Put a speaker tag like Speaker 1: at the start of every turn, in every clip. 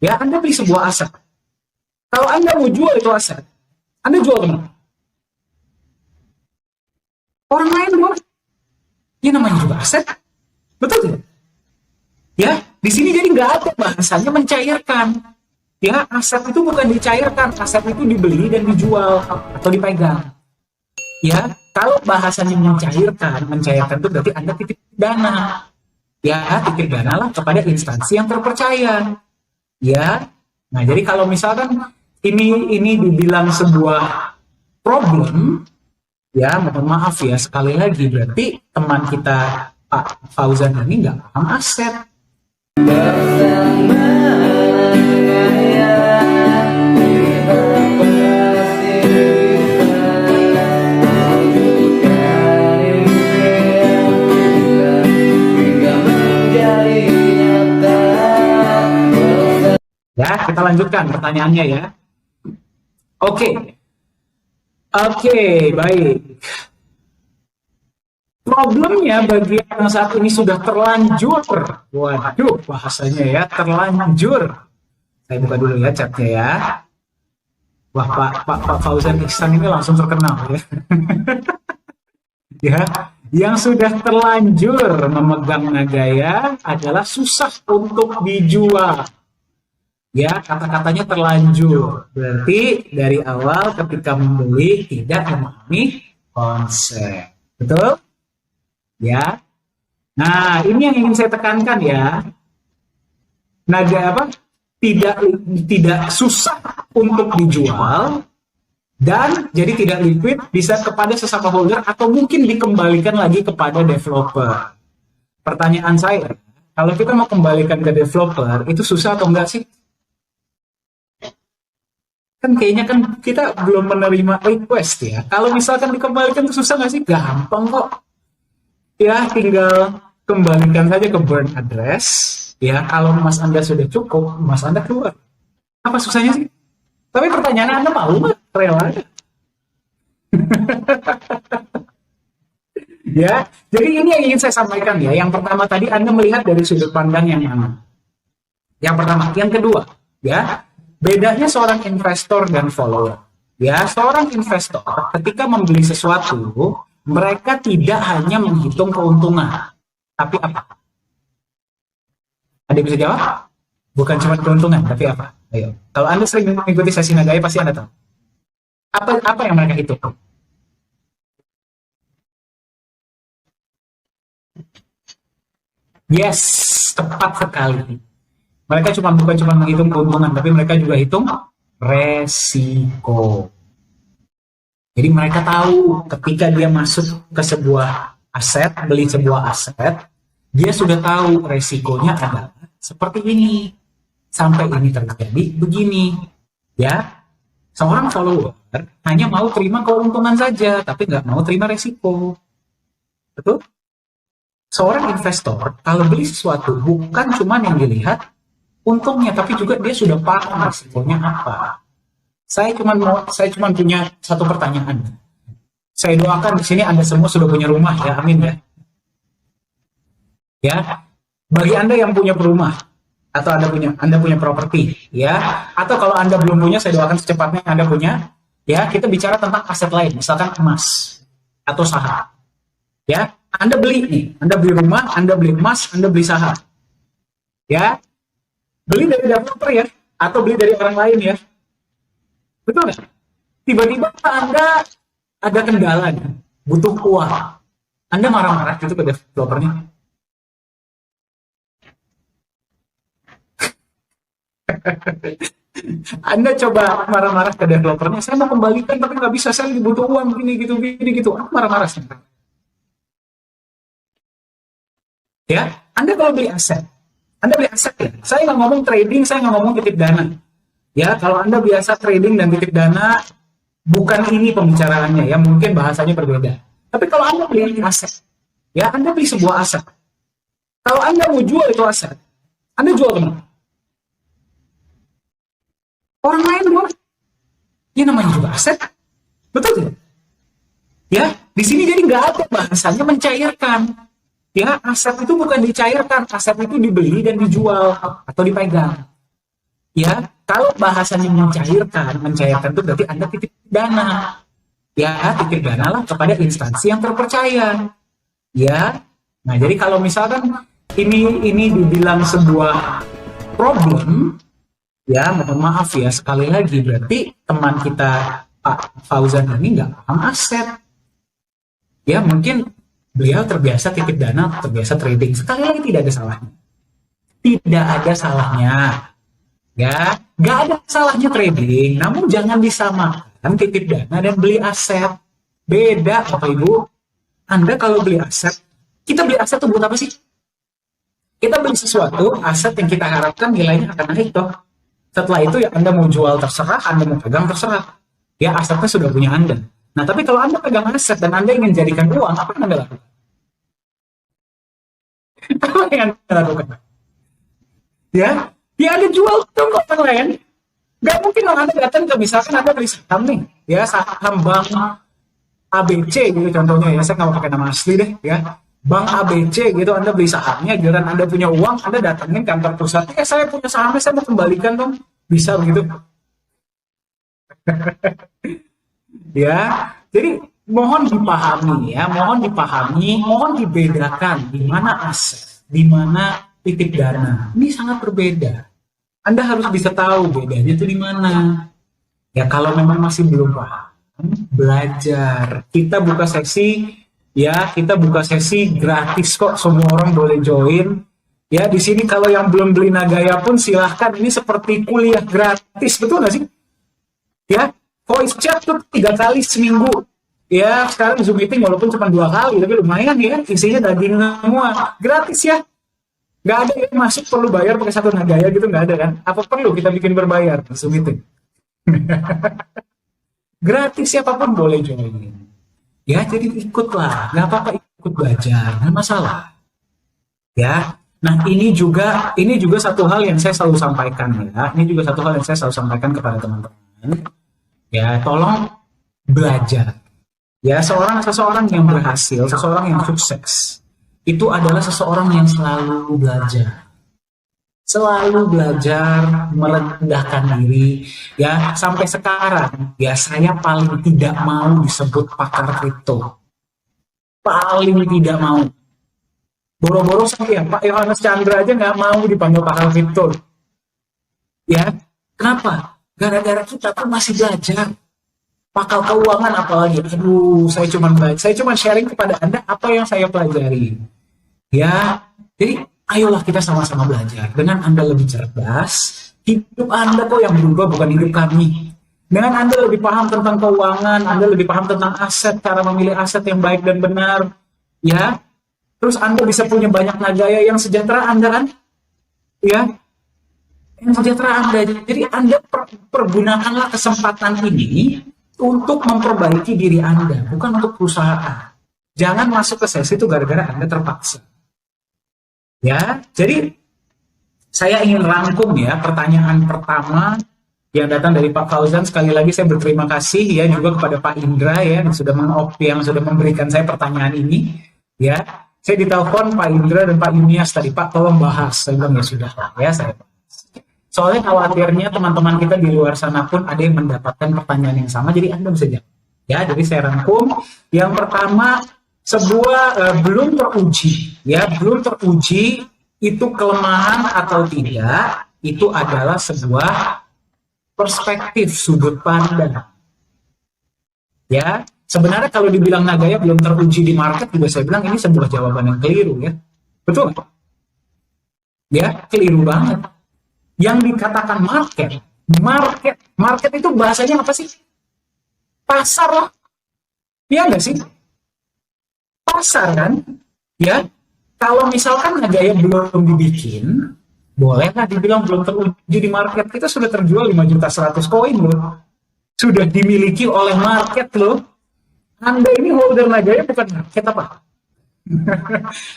Speaker 1: Ya, Anda beli sebuah aset. Kalau Anda mau jual itu aset, Anda jual kemana? Orang lain boleh. Ya namanya juga aset. Betul tidak? Ya, di sini jadi nggak ada bahasanya mencairkan. Ya, aset itu bukan dicairkan, aset itu dibeli dan dijual atau dipegang. Ya, kalau bahasanya mencairkan itu berarti Anda titip dana. Ya, titip dana lah kepada instansi yang terpercaya. Ya, nah jadi kalau misalkan ini dibilang sebuah problem, ya mohon maaf ya sekali lagi berarti teman kita Pak Fauzan ini nggak paham aset. Ya, kita lanjutkan pertanyaannya ya. Oke, baik. Problemnya bagi yang saat ini sudah terlanjur, waduh bahasanya ya, terlanjur. Saya buka dulu ya chatnya ya. Wah, Pak Fauzan Iksan ini langsung terkenal ya. Ya, yang sudah terlanjur memegang Nagaya adalah susah untuk dijual. Ya, kata-katanya terlanjur. Berarti dari awal ketika membeli tidak memahami konsep. Betul? Ya. Nah, ini yang ingin saya tekankan ya. Naga apa? Tidak susah untuk dijual dan jadi tidak liquid, bisa kepada sesama holder atau mungkin dikembalikan lagi kepada developer. Pertanyaan saya, kalau kita mau kembalikan ke developer, itu susah atau enggak sih? Kan kayaknya kan kita belum menerima request ya. Kalau misalkan dikembalikan itu susah nggak sih? Gampang kok. Ya, tinggal kembalikan saja ke burn address. Ya, kalau Mas Anda sudah cukup, Mas Anda keluar. Apa susahnya sih? Tapi pertanyaan Anda mau nggak? Rela? Ya, jadi ini yang ingin saya sampaikan ya. Yang pertama tadi Anda melihat dari sudut pandang yang mana? Yang pertama, yang kedua, ya. Bedanya seorang investor dan follower. Ya, seorang investor ketika membeli sesuatu, mereka tidak hanya menghitung keuntungan, tapi apa? Ada yang bisa jawab? Bukan cuma keuntungan, tapi apa? Ayo. Kalau Anda sering mengikuti sesi Nagaya, pasti Anda tahu. Apa yang mereka hitung? Yes, tepat sekali. Mereka bukan cuma menghitung keuntungan, tapi mereka juga hitung resiko. Jadi mereka tahu ketika dia masuk ke sebuah aset, beli sebuah aset, dia sudah tahu resikonya adalah seperti ini. Sampai ini terjadi begini. Ya, seorang follower hanya mau terima keuntungan saja, tapi nggak mau terima resiko. Betul? Seorang investor kalau beli sesuatu bukan cuma yang dilihat untungnya, tapi juga dia sudah paham resikonya apa. Saya cuma punya satu pertanyaan. Saya doakan di sini Anda semua sudah punya rumah ya, amin ya. Ya, bagi Anda yang punya rumah atau Anda punya properti, ya, atau kalau Anda belum punya, saya doakan secepatnya Anda punya. Ya, kita bicara tentang aset lain, misalkan emas atau saham. Ya, Anda beli nih, Anda beli rumah, Anda beli emas, Anda beli saham. Ya, beli dari developer ya, atau beli dari orang lain ya. Betul nggak? Tiba-tiba Anda ada kendala, butuh uang. Anda marah-marah gitu ke developernya. Anda coba marah-marah ke developernya, saya mau kembalikan tapi nggak bisa, saya butuh uang gini gitu. Aku marah-marah sih. Ya, Anda kalau beli aset, ya. Saya nggak ngomong trading, saya nggak ngomong titip dana. Ya, kalau Anda biasa trading dan titip dana, bukan ini pembicaraannya ya, mungkin bahasanya berbeda. Tapi kalau Anda beli aset, ya Anda beli sebuah aset. Kalau Anda mau jual itu aset, Anda jual kemana? Orang lain boleh. Ya namanya juga aset. Betul tidak? Ya, di sini jadi nggak ada bahasanya mencairkan. Ya, aset itu bukan dicairkan, aset itu dibeli dan dijual atau dipegang. Ya, kalau bahasanya mencairkan itu berarti Anda titip dana. Ya, titip dana lah kepada instansi yang terpercaya. Ya, nah jadi kalau misalkan ini dibilang sebuah problem, ya mohon maaf ya sekali lagi berarti teman kita Pak Fauzan ini nggak paham aset. Ya mungkin beliau terbiasa titip dana, terbiasa trading. Sekali lagi tidak ada salahnya. Tidak ada salahnya. Ya, nggak ada salahnya trading. Namun jangan disamakan titip dana dan beli aset. Beda, Bapak Ibu. Anda kalau beli aset, kita beli aset itu buat apa sih? Kita beli sesuatu, aset yang kita harapkan nilainya akan naik toh. Setelah itu ya Anda mau jual terserah, Anda mau pegang terserah. Ya asetnya sudah punya Anda. Nah tapi kalau Anda pegang aset dan Anda ingin jadikan uang, apa yang Anda lakukan? Apa yang Anda lakukan? Ya Anda jual dong ke orang lain. Gak mungkin dong Anda datang ke misalkan Anda beli saham nih, ya saham bank ABC gitu contohnya ya, saya nggak mau pakai nama asli deh ya. Bank ABC gitu, Anda beli sahamnya, giliran Anda punya uang, Anda datangin kantor pusat, saya punya sahamnya, saya mau kembalikan dong, bisa begitu? Ya, jadi mohon dipahami ya, mohon dibedakan di mana aset, di mana titip dana. Ini sangat berbeda. Anda harus bisa tahu bedanya itu di mana. Ya kalau memang masih belum paham, belajar. Kita buka sesi gratis kok, semua orang boleh join. Ya di sini kalau yang belum beli Nagaya pun silahkan. Ini seperti kuliah gratis, betul nggak sih? Ya, voice chat tuh 3 kali seminggu. Ya sekarang Zoom meeting walaupun cuma 2 kali, tapi lumayan ya, isinya daging semua, gratis ya. Nggak ada yang masuk perlu bayar pakai satu Nagaya gitu, nggak ada kan? Apa perlu kita bikin berbayar Zoom meeting? Gratis, siapapun boleh join. Ya, jadi ikutlah, nggak apa-apa, ikut belajar, nggak masalah. Ya, nah ini juga satu hal yang saya selalu sampaikan ya. Ini juga satu hal yang saya selalu sampaikan kepada teman-teman. Ya, tolong belajar. Ya, seseorang yang berhasil, seseorang yang sukses, itu adalah seseorang yang selalu belajar. Selalu belajar merendahkan diri ya. Sampai sekarang ya saya paling tidak mau disebut pakar kripto, paling tidak mau. Boro-boro saya Pak Yohanes Chandra aja nggak mau dipanggil pakar kripto ya. Kenapa? Gara-gara kita tuh masih belajar. Pakar keuangan apalagi, aduh saya cuma sharing kepada Anda apa yang saya pelajari ya. Jadi ayolah kita sama-sama belajar. Dengan Anda lebih cerdas, hidup Anda kok yang berubah, bukan hidup kami. Dengan Anda lebih paham tentang keuangan, Anda lebih paham tentang aset, cara memilih aset yang baik dan benar, ya. Terus Anda bisa punya banyak Nagaya yang sejahtera Anda kan, ya. Yang sejahtera Anda. Jadi Anda pergunakanlah kesempatan ini untuk memperbaiki diri Anda, bukan untuk perusahaan. Jangan masuk ke sesi itu gara-gara Anda terpaksa. Ya, jadi saya ingin rangkum ya pertanyaan pertama yang datang dari Pak Fauzan. Sekali lagi saya berterima kasih ya juga kepada Pak Indra ya yang sudah memberikan saya pertanyaan ini. Ya, saya ditelepon Pak Indra dan Pak Yunias tadi, Pak tolong bahas. Saya bilang ya sudah ya saya bahas. Soalnya khawatirnya teman-teman kita di luar sana pun ada yang mendapatkan pertanyaan yang sama, jadi Anda bisa jawab. Ya, jadi saya rangkum. Yang pertama, belum teruji itu kelemahan atau tidak, itu adalah sebuah perspektif sudut pandang. Ya, sebenarnya kalau dibilang Nagaya belum teruji di market juga saya bilang ini sebuah jawaban yang keliru ya. Betul? Ya, keliru banget. Yang dikatakan market itu bahasanya apa sih? Pasar lah. Iya nggak sih? Pasar kan, ya. Kalau misalkan Nagaya belum dibikin, bolehlah dibilang belum teruji di market. Kita sudah terjual 5.100.000 koin loh, sudah dimiliki oleh market loh. Anda ini holder Nagaya bukan market apa?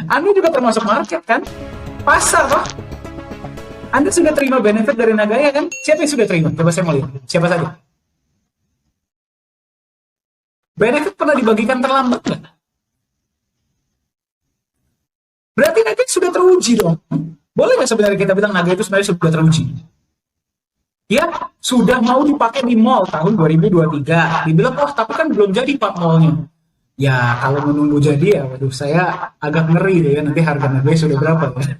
Speaker 1: Anda juga termasuk market kan, pasar loh. Anda sudah terima benefit dari Nagaya kan? Siapa yang sudah terima? Coba saya mau lihat, siapa saja? Benefit pernah dibagikan terlambat nggak? Berarti Nagaya sudah teruji dong. Boleh nggak sebenarnya kita bilang Nagaya itu sebenarnya sudah teruji? Ya, sudah mau dipakai di mall tahun 2023. Dibilang, oh tapi kan belum jadi Pak mallnya. Ya, kalau menunggu jadi ya, waduh saya agak ngeri deh ya, nanti harga naganya sudah berapa ya.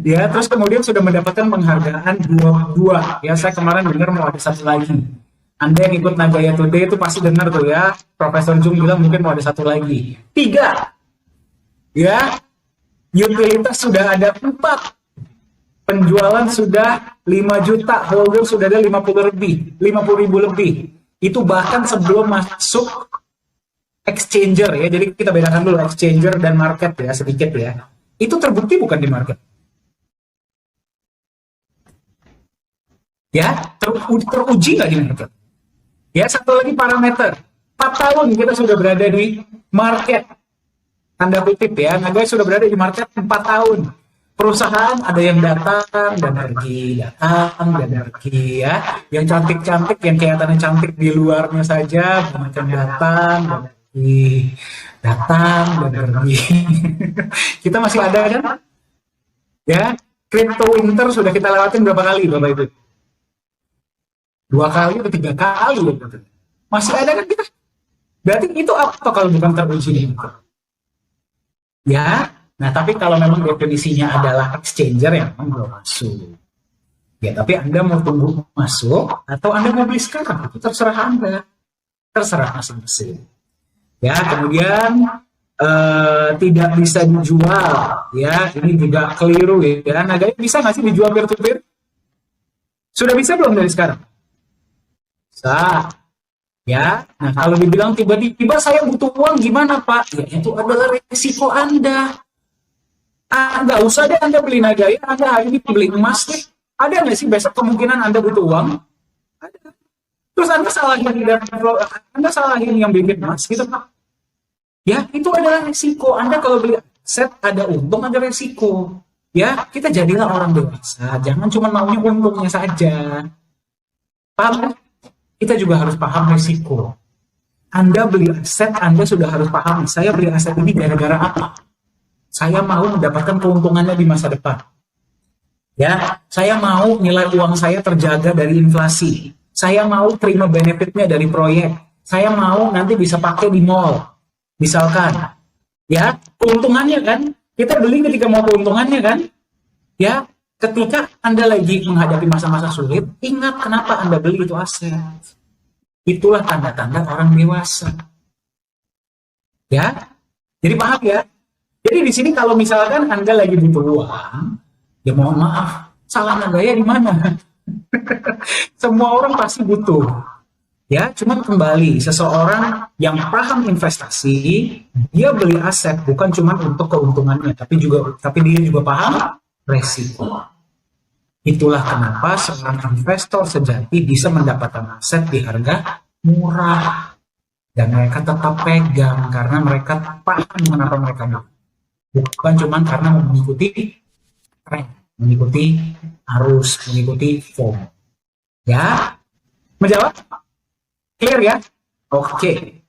Speaker 1: Ya, terus kemudian sudah mendapatkan penghargaan dua. Ya, saya kemarin dengar mau ada satu lagi. Anda yang ikut Nagaya Today itu pasti dengar tuh ya, Profesor Jung bilang mungkin mau ada satu lagi. 3, ya, utilitas sudah ada 4. Penjualan sudah 5 juta, holder sudah ada 50 ribu lebih. Itu bahkan sebelum masuk exchanger ya. Jadi kita bedakan dulu exchanger dan market ya sedikit ya. Itu terbukti bukan di market. Ya, teruji nggak di market? Ya, satu lagi parameter. 4 tahun kita sudah berada di market. Tanda kutip ya, Naga sudah berada di market 4 tahun. Perusahaan ada yang datang dan pergi, datang dan pergi ya. Yang cantik-cantik, yang kelihatannya cantik di luarnya saja, macam datang dan pergi, datang dan pergi. Kita masih ada kan? Ya, crypto winter sudah kita lewatin berapa kali Bapak Ibu? 2 kali atau 3 kali gitu. Masih ada kan kita? Berarti itu apa kalau bukan teruji gitu? Ya, nah tapi kalau memang definisinya adalah exchanger yang memang belum masuk. Ya, tapi Anda mau tunggu masuk atau Anda mau beli sekarang? Itu terserah Anda. Terserah masing-masing. Ya, kemudian tidak bisa dijual. Ya, ini juga keliru ya. Nah, bisa nggak sih dijual peer-to-peer? Sudah bisa belum dari sekarang? Bisa. Ya, nah kalau dibilang tiba-tiba saya butuh uang gimana Pak? Ya itu adalah resiko Anda. Nggak usah deh Anda beli Nagaya, Anda hari ini beli emas deh. Ada nggak sih besok kemungkinan Anda butuh uang? Ada. Terus Anda salahin yang bikin emas gitu Pak. Ya, itu adalah resiko. Anda kalau beli aset ada untung, ada resiko. Ya, kita jadilah orang dewasa. Jangan cuma maunya untungnya saja. Paham? Kita juga harus paham risiko. Anda beli aset, Anda sudah harus paham, saya beli aset ini gara-gara apa? Saya mau mendapatkan keuntungannya di masa depan. Ya, saya mau nilai uang saya terjaga dari inflasi. Saya mau terima benefitnya dari proyek. Saya mau nanti bisa pakai di mall. Misalkan, ya, keuntungannya kan, kita beli ketika mau keuntungannya kan, ya, ketika Anda lagi menghadapi masa-masa sulit, ingat kenapa Anda beli itu aset. Itulah tanda-tanda orang dewasa. Ya, jadi paham ya? Jadi di sini kalau misalkan Anda lagi butuh uang, ya mohon maaf, salah Nagaya di mana? Semua orang pasti butuh. Ya, cuma kembali seseorang yang paham investasi, dia beli aset bukan cuma untuk keuntungannya, tapi dia juga paham resiko. Itulah kenapa seorang investor sejati bisa mendapatkan aset di harga murah. Dan mereka tetap pegang karena mereka paham kenapa mereka beli. Bukan cuma karena mengikuti tren, mengikuti arus, mengikuti FOMO. Ya, menjawab? Clear ya? Oke.